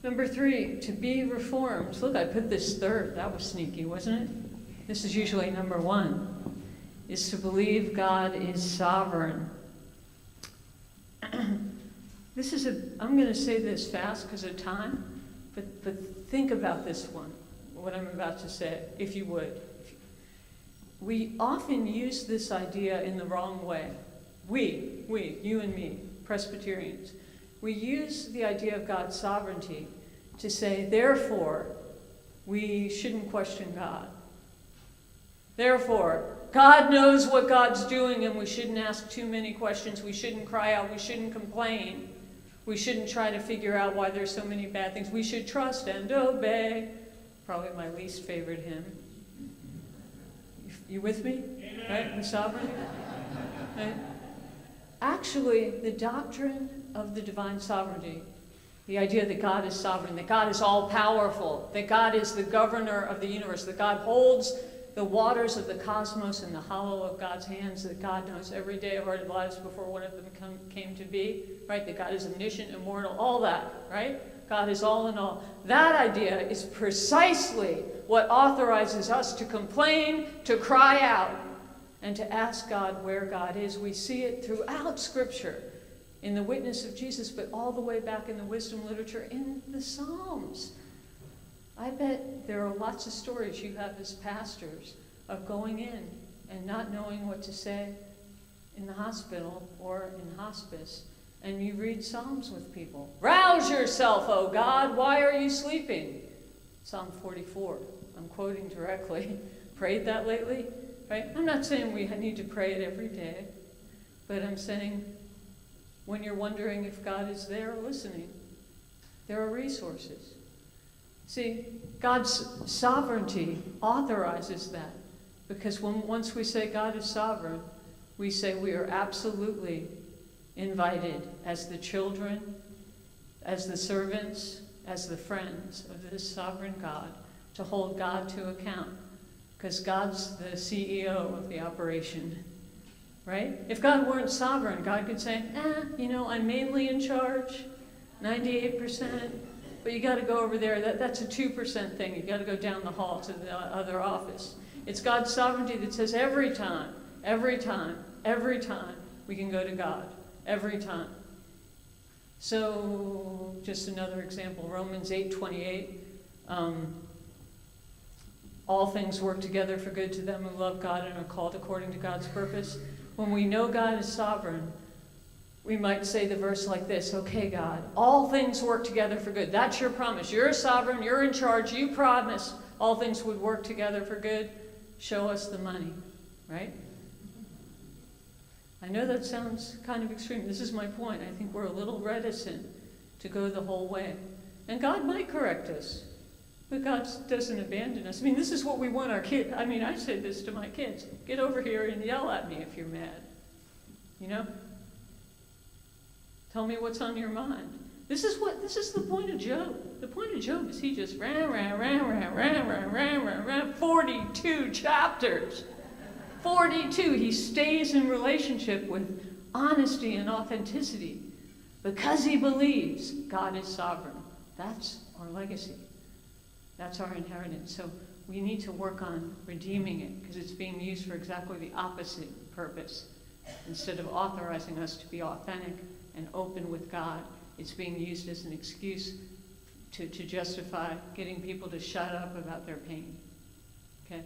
Number 3, to be reformed. Look, I put this third. That was sneaky, wasn't it? This is usually number 1, is to believe God is sovereign. I'm going to say this fast because of time, but think about this one, what I'm about to say, if you would. We often use this idea in the wrong way. We, you and me, Presbyterians, we use the idea of God's sovereignty to say, therefore, we shouldn't question God. Therefore, God knows what God's doing and we shouldn't ask too many questions. We shouldn't cry out. We shouldn't complain. We shouldn't try to figure out why there's so many bad things. We should trust and obey. Probably my least favorite hymn. You with me? Amen. Right? The sovereignty? Right? Actually, the doctrine of the divine sovereignty, the idea that God is sovereign, that God is all-powerful, that God is the governor of the universe, that God holds the waters of the cosmos in the hollow of God's hands, that God knows every day of our lives before one of them came to be, right? That God is omniscient, immortal, all that, right? God is all in all. That idea is precisely what authorizes us to complain, to cry out, and to ask God where God is. We see it throughout Scripture, in the witness of Jesus, but all the way back in the wisdom literature, in the Psalms. I bet there are lots of stories you have as pastors of going in and not knowing what to say in the hospital or in hospice. And you read Psalms with people. Rouse yourself, O God, why are you sleeping? Psalm 44. I'm quoting directly. Prayed that lately? Right? I'm not saying we need to pray it every day, but I'm saying when you're wondering if God is there listening, there are resources. See, God's sovereignty authorizes that, because once we say God is sovereign, we say we are absolutely invited as the children, as the servants, as the friends of this sovereign God, to hold God to account, because God's the CEO of the operation, right? If God weren't sovereign, God could say, I'm mainly in charge, 98%, but you got to go over there. That's a 2% thing. You got to go down the hall to the other office. It's God's sovereignty that says every time, we can go to God. Every time. So, just another example, Romans 8:28. All things work together for good to them who love God and are called according to God's purpose. When we know God is sovereign, we might say the verse like this: okay, God, all things work together for good. That's your promise. You're sovereign. You're in charge. You promise all things would work together for good. Show us the money, right? I know that sounds kind of extreme. This is my point. I think we're a little reticent to go the whole way. And God might correct us, but God doesn't abandon us. I mean, this is what we want our kids. I mean, I say this to my kids. Get over here and yell at me if you're mad. You know? Tell me what's on your mind. This is the point of Job. The point of Job is he just ran, 42 chapters. 42, he stays in relationship with honesty and authenticity because he believes God is sovereign. That's our legacy. That's our inheritance. So we need to work on redeeming it because it's being used for exactly the opposite purpose. Instead of authorizing us to be authentic and open with God, it's being used as an excuse to justify getting people to shut up about their pain. Okay?